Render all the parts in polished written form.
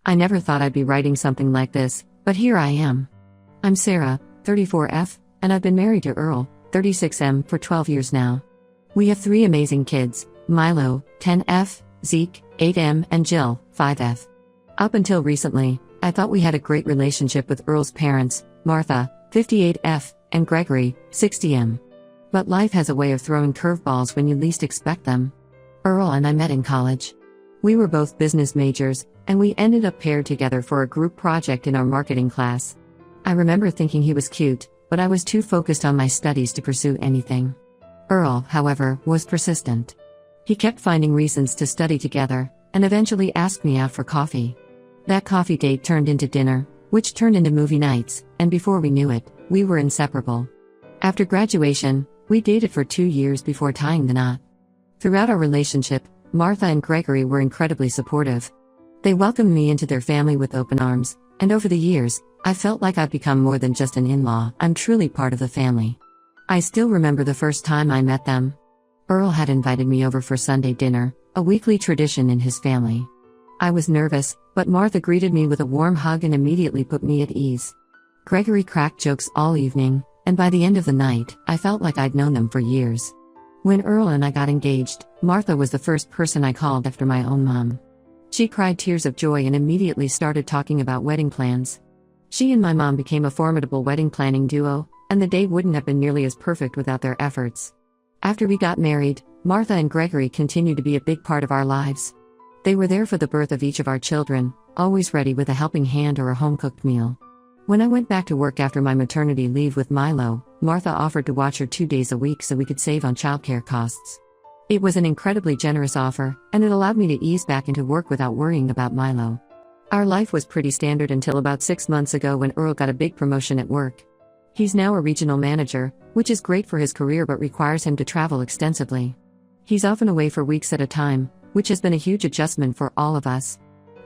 I never thought I'd be writing something like this, but here I am. I'm Sarah, 34F, and I've been married to Earl, 36M, for 12 years now. We have 3 amazing kids: Milo, 10F, Zeke, 8M, and Jill, 5F. Up until recently, I thought we had a great relationship with Earl's parents, Martha, 58F, and Gregory, 60M. But life has a way of throwing curveballs when you least expect them. Earl and I met in college. We were both business majors, and we ended up paired together for a group project in our marketing class. I remember thinking he was cute, but I was too focused on my studies to pursue anything. Earl, however, was persistent. He kept finding reasons to study together, and eventually asked me out for coffee. That coffee date turned into dinner, which turned into movie nights, and before we knew it, we were inseparable. After graduation, we dated for 2 years before tying the knot. Throughout our relationship, Martha and Gregory were incredibly supportive. They welcomed me into their family with open arms, and over the years, I felt like I've become more than just an in-law. I'm truly part of the family. I still remember the first time I met them. Earl had invited me over for Sunday dinner, a weekly tradition in his family. I was nervous, but Martha greeted me with a warm hug and immediately put me at ease. Gregory cracked jokes all evening, and by the end of the night, I felt like I'd known them for years. When Earl and I got engaged, Martha was the first person I called after my own mom. She cried tears of joy and immediately started talking about wedding plans. She and my mom became a formidable wedding planning duo, and the day wouldn't have been nearly as perfect without their efforts. After we got married, Martha and Gregory continued to be a big part of our lives. They were there for the birth of each of our children, always ready with a helping hand or a home-cooked meal. When I went back to work after my maternity leave with Milo, Martha offered to watch her 2 days a week so we could save on childcare costs. It was an incredibly generous offer, and it allowed me to ease back into work without worrying about Milo. Our life was pretty standard until about 6 months ago when Earl got a big promotion at work. He's now a regional manager, which is great for his career but requires him to travel extensively. He's often away for weeks at a time, which has been a huge adjustment for all of us.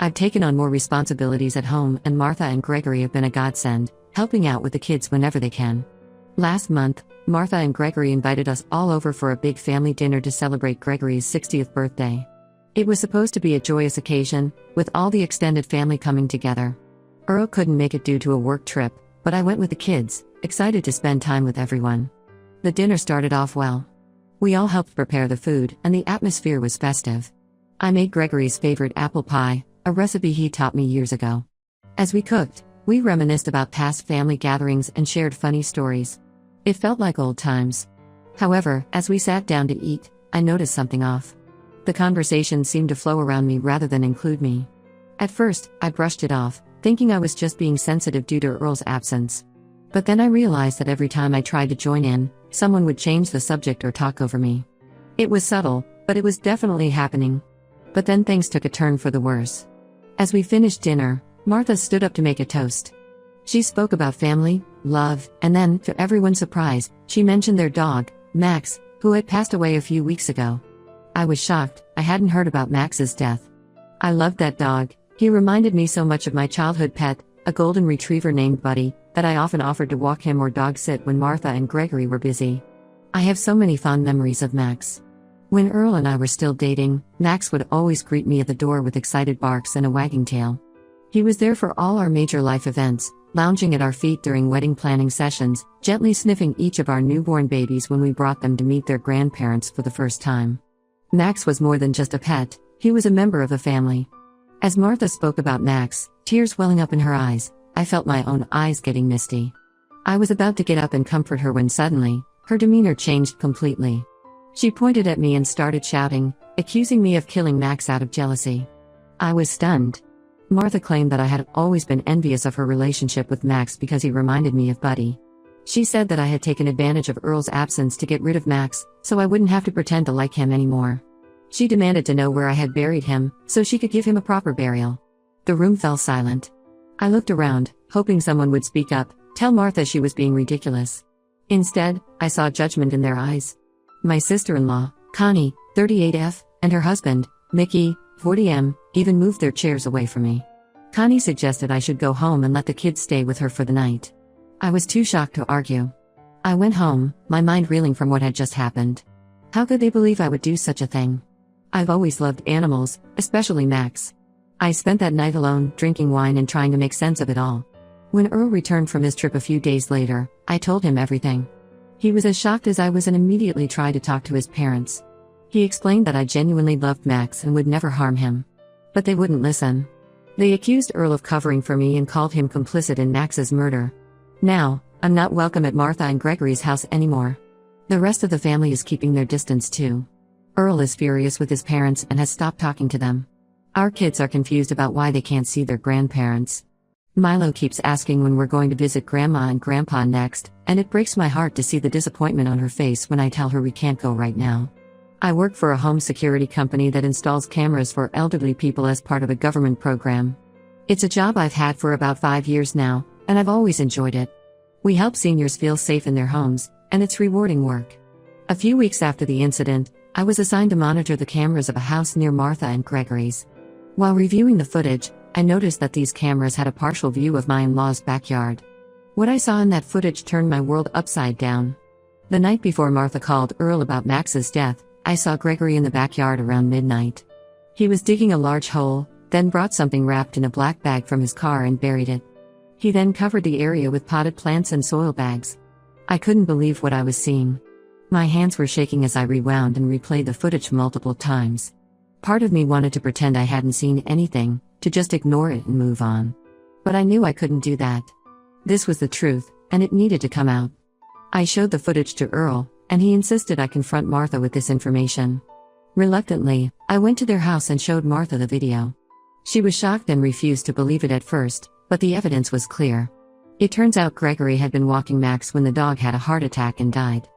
I've taken on more responsibilities at home, and Martha and Gregory have been a godsend, helping out with the kids whenever they can. Last month, Martha and Gregory invited us all over for a big family dinner to celebrate Gregory's 60th birthday. It was supposed to be a joyous occasion, with all the extended family coming together. Earl couldn't make it due to a work trip, but I went with the kids, excited to spend time with everyone. The dinner started off well. We all helped prepare the food, and the atmosphere was festive. I made Gregory's favorite apple pie, a recipe he taught me years ago. As we cooked, we reminisced about past family gatherings and shared funny stories. It felt like old times. However, as we sat down to eat, I noticed something off. The conversation seemed to flow around me rather than include me. At first, I brushed it off, thinking I was just being sensitive due to Earl's absence. But then I realized that every time I tried to join in, someone would change the subject or talk over me. It was subtle, but it was definitely happening. But then things took a turn for the worse. As we finished dinner, Martha stood up to make a toast. She spoke about family, love, and then, to everyone's surprise, she mentioned their dog, Max, who had passed away a few weeks ago. I was shocked. I hadn't heard about Max's death. I loved that dog. He reminded me so much of my childhood pet, a golden retriever named Buddy, that I often offered to walk him or dog sit when Martha and Gregory were busy. I have so many fond memories of Max. When Earl and I were still dating, Max would always greet me at the door with excited barks and a wagging tail. He was there for all our major life events, lounging at our feet during wedding planning sessions, gently sniffing each of our newborn babies when we brought them to meet their grandparents for the first time. Max was more than just a pet, he was a member of the family. As Martha spoke about Max, tears welling up in her eyes, I felt my own eyes getting misty. I was about to get up and comfort her when suddenly, her demeanor changed completely. She pointed at me and started shouting, accusing me of killing Max out of jealousy. I was stunned. Martha claimed that I had always been envious of her relationship with Max because he reminded me of Buddy. She said that I had taken advantage of Earl's absence to get rid of Max, so I wouldn't have to pretend to like him anymore. She demanded to know where I had buried him, so she could give him a proper burial. The room fell silent. I looked around, hoping someone would speak up, tell Martha she was being ridiculous. Instead, I saw judgment in their eyes. My sister-in-law, Connie, 38F, and her husband, Mickey, 40M, even moved their chairs away from me. Connie suggested I should go home and let the kids stay with her for the night. I was too shocked to argue. I went home, my mind reeling from what had just happened. How could they believe I would do such a thing? I've always loved animals, especially Max. I spent that night alone, drinking wine and trying to make sense of it all. When Earl returned from his trip a few days later, I told him everything. He was as shocked as I was and immediately tried to talk to his parents. He explained that I genuinely loved Max and would never harm him. But they wouldn't listen. They accused Earl of covering for me and called him complicit in Max's murder. Now, I'm not welcome at Martha and Gregory's house anymore. The rest of the family is keeping their distance too. Earl is furious with his parents and has stopped talking to them. Our kids are confused about why they can't see their grandparents. Milo keeps asking when we're going to visit Grandma and Grandpa next, and it breaks my heart to see the disappointment on her face when I tell her we can't go right now. I work for a home security company that installs cameras for elderly people as part of a government program. It's a job I've had for about 5 years now, and I've always enjoyed it. We help seniors feel safe in their homes, and it's rewarding work. A few weeks after the incident, I was assigned to monitor the cameras of a house near Martha and Gregory's. While reviewing the footage, I noticed that these cameras had a partial view of my in-laws' backyard. What I saw in that footage turned my world upside down. The night before Martha called Earl about Max's death, I saw Gregory in the backyard around midnight. He was digging a large hole, then brought something wrapped in a black bag from his car and buried it. He then covered the area with potted plants and soil bags. I couldn't believe what I was seeing. My hands were shaking as I rewound and replayed the footage multiple times. Part of me wanted to pretend I hadn't seen anything, to just ignore it and move on. But I knew I couldn't do that. This was the truth, and it needed to come out. I showed the footage to Earl, and he insisted I confront Martha with this information. Reluctantly, I went to their house and showed Martha the video. She was shocked and refused to believe it at first, but the evidence was clear. It turns out Gregory had been walking Max when the dog had a heart attack and died.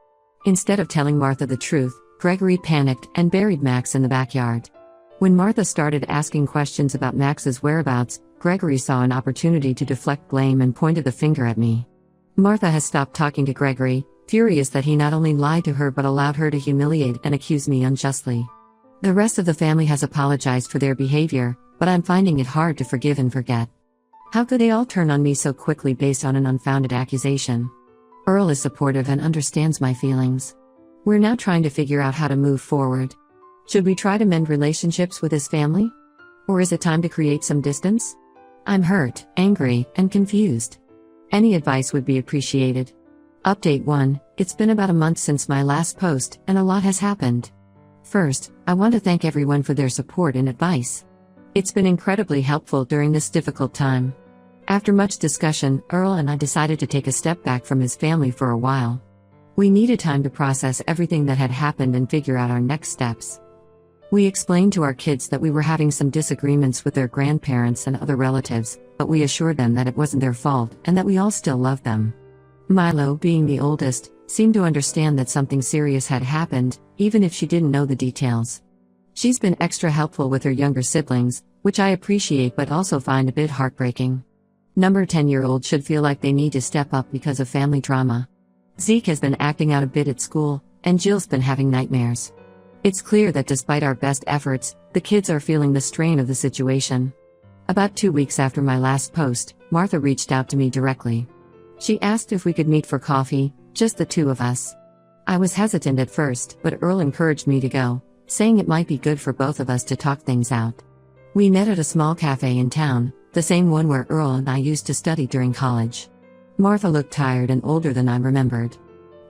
Instead of telling Martha the truth, Gregory panicked and buried Max in the backyard. When Martha started asking questions about Max's whereabouts, Gregory saw an opportunity to deflect blame and pointed the finger at me. Martha has stopped talking to Gregory, furious that he not only lied to her but allowed her to humiliate and accuse me unjustly. The rest of the family has apologized for their behavior, but I'm finding it hard to forgive and forget. How could they all turn on me so quickly based on an unfounded accusation? Earl is supportive and understands my feelings. We're now trying to figure out how to move forward. Should we try to mend relationships with his family? Or is it time to create some distance? I'm hurt, angry, and confused. Any advice would be appreciated. Update 1, it's been about a month since my last post, and a lot has happened. First, I want to thank everyone for their support and advice. It's been incredibly helpful during this difficult time. After much discussion, Earl and I decided to take a step back from his family for a while. We needed time to process everything that had happened and figure out our next steps. We explained to our kids that we were having some disagreements with their grandparents and other relatives, but we assured them that it wasn't their fault and that we all still loved them. Milo, being the oldest, seemed to understand that something serious had happened, even if she didn't know the details. She's been extra helpful with her younger siblings, which I appreciate but also find a bit heartbreaking. Number 10-year-old should feel like they need to step up because of family drama. Zeke has been acting out a bit at school, and Jill's been having nightmares. It's clear that despite our best efforts, the kids are feeling the strain of the situation. About 2 weeks after my last post, Martha reached out to me directly. She asked if we could meet for coffee, just the two of us. I was hesitant at first, but Earl encouraged me to go, saying it might be good for both of us to talk things out. We met at a small cafe in town, the same one where Earl and I used to study during college. Martha looked tired and older than I remembered.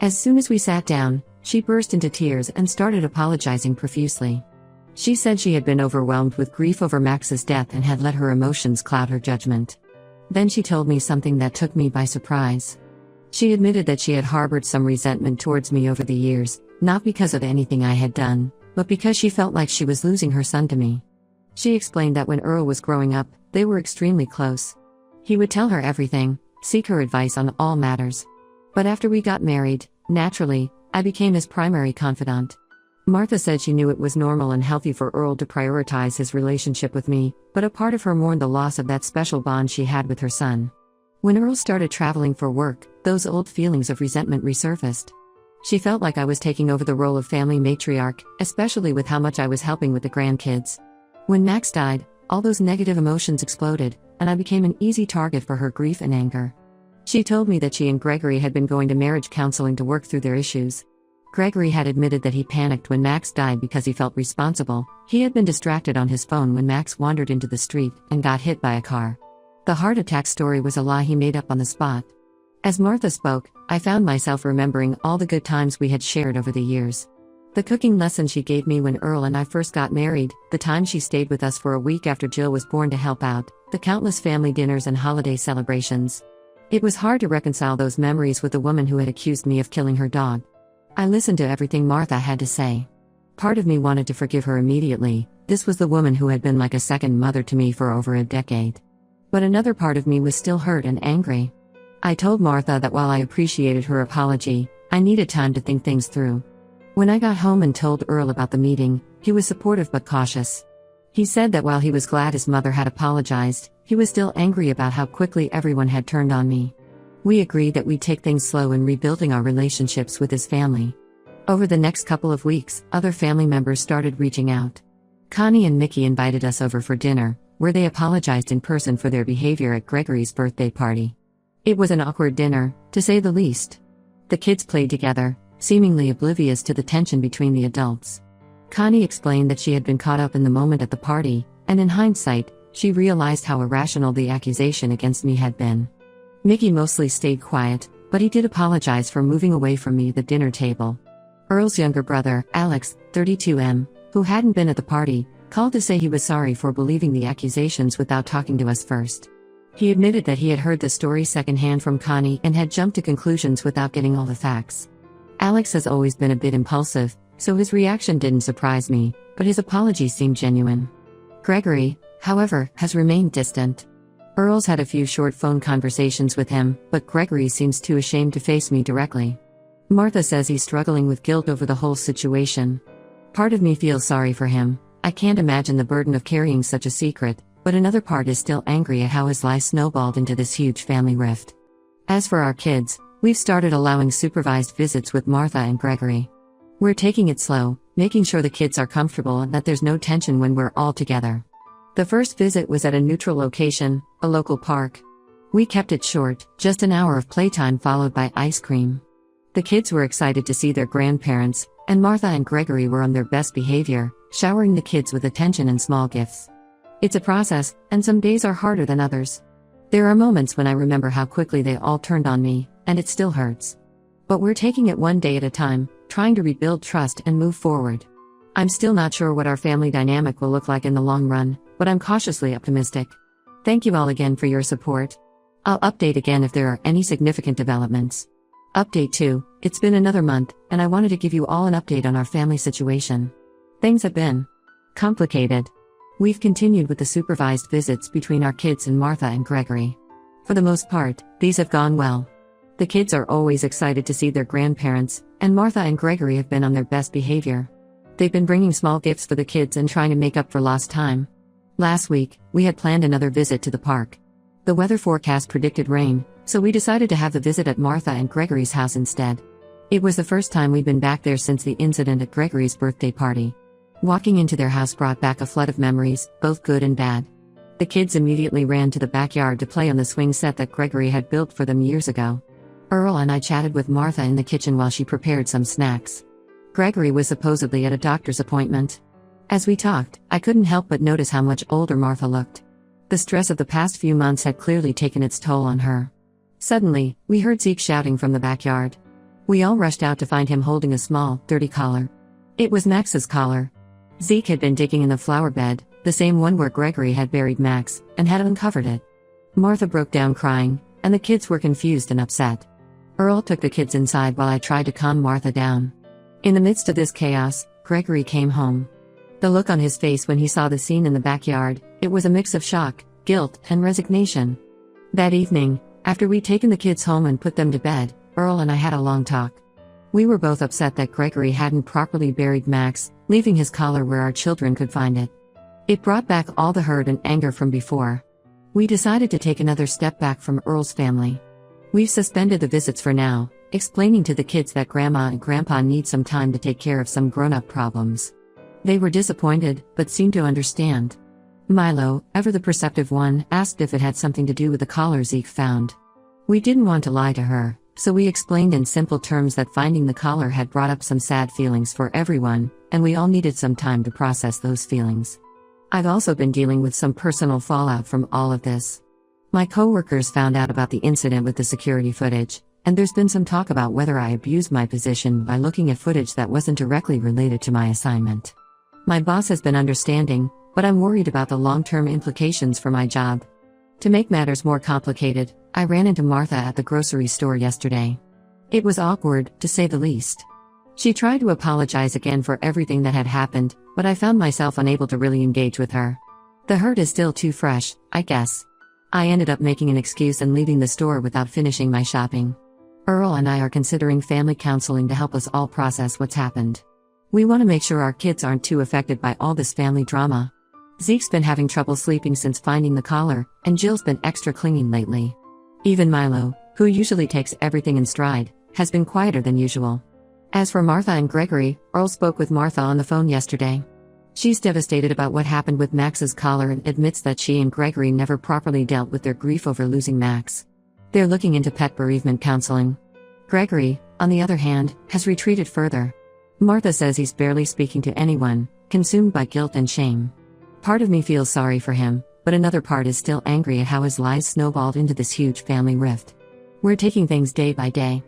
As soon as we sat down, she burst into tears and started apologizing profusely. She said she had been overwhelmed with grief over Max's death and had let her emotions cloud her judgment. Then she told me something that took me by surprise. She admitted that she had harbored some resentment towards me over the years, not because of anything I had done, but because she felt like she was losing her son to me. She explained that when Earl was growing up, they were extremely close. He would tell her everything, seek her advice on all matters. But after we got married, naturally, I became his primary confidant. Martha said she knew it was normal and healthy for Earl to prioritize his relationship with me, but a part of her mourned the loss of that special bond she had with her son. When Earl started traveling for work, those old feelings of resentment resurfaced. She felt like I was taking over the role of family matriarch, especially with how much I was helping with the grandkids. When Max died, all those negative emotions exploded, and I became an easy target for her grief and anger. She told me that she and Gregory had been going to marriage counseling to work through their issues. Gregory had admitted that he panicked when Max died because he felt responsible. He had been distracted on his phone when Max wandered into the street and got hit by a car. The heart attack story was a lie he made up on the spot. As Martha spoke, I found myself remembering all the good times we had shared over the years. The cooking lesson she gave me when Earl and I first got married, the time she stayed with us for a week after Jill was born to help out, the countless family dinners and holiday celebrations. It was hard to reconcile those memories with the woman who had accused me of killing her dog. I listened to everything Martha had to say. Part of me wanted to forgive her immediately. This was the woman who had been like a second mother to me for over a decade. But another part of me was still hurt and angry. I told Martha that while I appreciated her apology, I needed time to think things through. When I got home and told Earl about the meeting, he was supportive but cautious. He said that while he was glad his mother had apologized, he was still angry about how quickly everyone had turned on me. We agreed that we'd take things slow in rebuilding our relationships with his family. Over the next couple of weeks, other family members started reaching out. Connie and Mickey invited us over for dinner, where they apologized in person for their behavior at Gregory's birthday party. It was an awkward dinner, to say the least. The kids played together, seemingly oblivious to the tension between the adults. Connie explained that she had been caught up in the moment at the party, and in hindsight, she realized how irrational the accusation against me had been. Mickey mostly stayed quiet, but he did apologize for moving away from me at the dinner table. Earl's younger brother, Alex, 32M, who hadn't been at the party, called to say he was sorry for believing the accusations without talking to us first. He admitted that he had heard the story secondhand from Connie and had jumped to conclusions without getting all the facts. Alex has always been a bit impulsive, so his reaction didn't surprise me, but his apology seemed genuine. Gregory, however, has remained distant. Earl's had a few short phone conversations with him, but Gregory seems too ashamed to face me directly. Martha says he's struggling with guilt over the whole situation. Part of me feels sorry for him. I can't imagine the burden of carrying such a secret, but another part is still angry at how his lie snowballed into this huge family rift. As for our kids, we've started allowing supervised visits with Martha and Gregory. We're taking it slow, making sure the kids are comfortable and that there's no tension when we're all together. The first visit was at a neutral location, a local park. We kept it short, just an hour of playtime followed by ice cream. The kids were excited to see their grandparents, and Martha and Gregory were on their best behavior, showering the kids with attention and small gifts. It's a process, and some days are harder than others. There are moments when I remember how quickly they all turned on me, and it still hurts. But we're taking it one day at a time, trying to rebuild trust and move forward. I'm still not sure what our family dynamic will look like in the long run, but I'm cautiously optimistic. Thank you all again for your support. I'll update again if there are any significant developments. Update 2, it's been another month, and I wanted to give you all an update on our family situation. Things have been complicated. We've continued with the supervised visits between our kids and Martha and Gregory. For the most part, these have gone well. The kids are always excited to see their grandparents, and Martha and Gregory have been on their best behavior. They've been bringing small gifts for the kids and trying to make up for lost time. Last week, we had planned another visit to the park. The weather forecast predicted rain, so we decided to have the visit at Martha and Gregory's house instead. It was the first time we'd been back there since the incident at Gregory's birthday party. Walking into their house brought back a flood of memories, both good and bad. The kids immediately ran to the backyard to play on the swing set that Gregory had built for them years ago. Earl and I chatted with Martha in the kitchen while she prepared some snacks. Gregory was supposedly at a doctor's appointment. As we talked, I couldn't help but notice how much older Martha looked. The stress of the past few months had clearly taken its toll on her. Suddenly, we heard Zeke shouting from the backyard. We all rushed out to find him holding a small, dirty collar. It was Max's collar. Zeke had been digging in the flower bed, the same one where Gregory had buried Max, and had uncovered it. Martha broke down crying, and the kids were confused and upset. Earl took the kids inside while I tried to calm Martha down. In the midst of this chaos, Gregory came home. The look on his face when he saw the scene in the backyard, it was a mix of shock, guilt, and resignation. That evening, after we'd taken the kids home and put them to bed, Earl and I had a long talk. We were both upset that Gregory hadn't properly buried Max, leaving his collar where our children could find it. It brought back all the hurt and anger from before. We decided to take another step back from Earl's family. We've suspended the visits for now, explaining to the kids that Grandma and Grandpa need some time to take care of some grown-up problems. They were disappointed, but seemed to understand. Milo, ever the perceptive one, asked if it had something to do with the collar Zeke found. We didn't want to lie to her, So we explained in simple terms that finding the collar had brought up some sad feelings for everyone, and we all needed some time to process those feelings. I've also been dealing with some personal fallout from all of this. My coworkers found out about the incident with the security footage, and there's been some talk about whether I abused my position by looking at footage that wasn't directly related to my assignment. My boss has been understanding, but I'm worried about the long-term implications for my job. To make matters more complicated, I ran into Martha at the grocery store yesterday. It was awkward, to say the least. She tried to apologize again for everything that had happened, but I found myself unable to really engage with her. The hurt is still too fresh, I guess. I ended up making an excuse and leaving the store without finishing my shopping. Earl and I are considering family counseling to help us all process what's happened. We want to make sure our kids aren't too affected by all this family drama. Zeke's been having trouble sleeping since finding the collar, and Jill's been extra clinging lately. Even Milo, who usually takes everything in stride, has been quieter than usual. As for Martha and Gregory, Earl spoke with Martha on the phone yesterday. She's devastated about what happened with Max's collar and admits that she and Gregory never properly dealt with their grief over losing Max. They're looking into pet bereavement counseling. Gregory, on the other hand, has retreated further. Martha says he's barely speaking to anyone, consumed by guilt and shame. Part of me feels sorry for him, but another part is still angry at how his lies snowballed into this huge family rift. We're taking things day by day.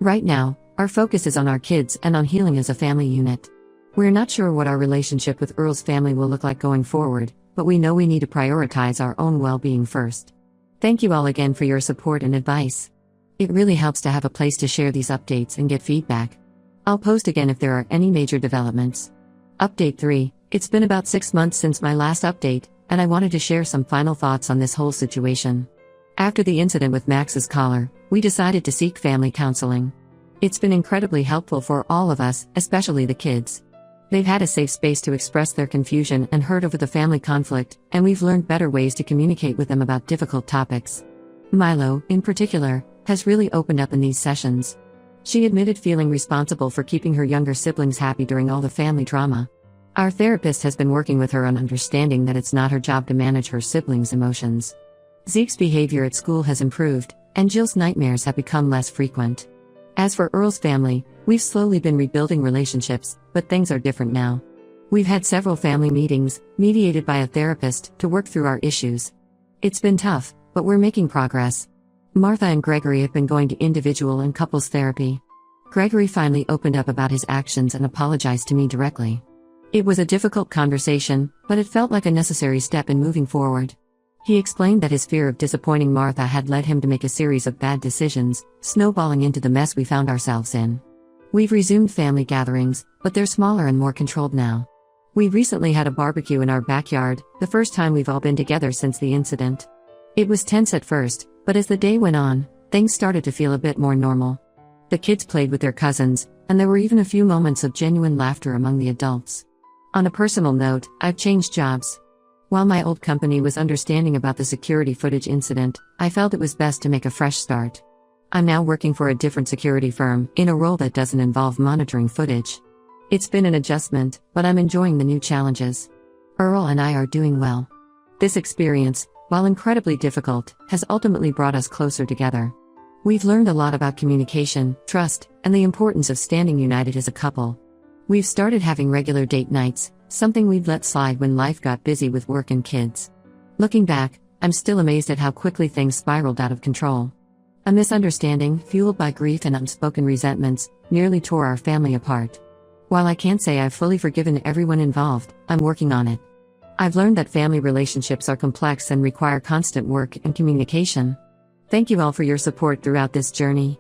Right now, our focus is on our kids and on healing as a family unit. We're not sure what our relationship with Earl's family will look like going forward, but we know we need to prioritize our own well-being first. Thank you all again for your support and advice. It really helps to have a place to share these updates and get feedback. I'll post again if there are any major developments. Update 3. It's been about 6 months since my last update, and I wanted to share some final thoughts on this whole situation. After the incident with Max's collar, we decided to seek family counseling. It's been incredibly helpful for all of us, especially the kids. They've had a safe space to express their confusion and hurt over the family conflict, and we've learned better ways to communicate with them about difficult topics. Milo, in particular, has really opened up in these sessions. She admitted feeling responsible for keeping her younger siblings happy during all the family drama. Our therapist has been working with her on understanding that it's not her job to manage her siblings' emotions. Zeke's behavior at school has improved, and Jill's nightmares have become less frequent. As for Earl's family, we've slowly been rebuilding relationships, but things are different now. We've had several family meetings, mediated by a therapist, to work through our issues. It's been tough, but we're making progress. Martha and Gregory have been going to individual and couples therapy. Gregory finally opened up about his actions and apologized to me directly. It was a difficult conversation, but it felt like a necessary step in moving forward. He explained that his fear of disappointing Martha had led him to make a series of bad decisions, snowballing into the mess we found ourselves in. We've resumed family gatherings, but they're smaller and more controlled now. We recently had a barbecue in our backyard, the first time we've all been together since the incident. It was tense at first, but as the day went on, things started to feel a bit more normal. The kids played with their cousins, and there were even a few moments of genuine laughter among the adults. On a personal note, I've changed jobs. While my old company was understanding about the security footage incident, I felt it was best to make a fresh start. I'm now working for a different security firm, in a role that doesn't involve monitoring footage. It's been an adjustment, but I'm enjoying the new challenges. Earl and I are doing well. This experience, while incredibly difficult, has ultimately brought us closer together. We've learned a lot about communication, trust, and the importance of standing united as a couple. We've started having regular date nights, something we'd let slide when life got busy with work and kids. Looking back, I'm still amazed at how quickly things spiraled out of control. A misunderstanding, fueled by grief and unspoken resentments, nearly tore our family apart. While I can't say I've fully forgiven everyone involved, I'm working on it. I've learned that family relationships are complex and require constant work and communication. Thank you all for your support throughout this journey.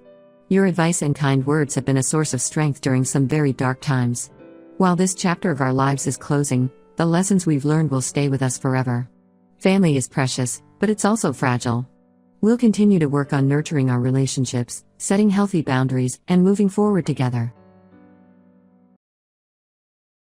Your advice and kind words have been a source of strength during some very dark times. While this chapter of our lives is closing, the lessons we've learned will stay with us forever. Family is precious, but it's also fragile. We'll continue to work on nurturing our relationships, setting healthy boundaries, and moving forward together.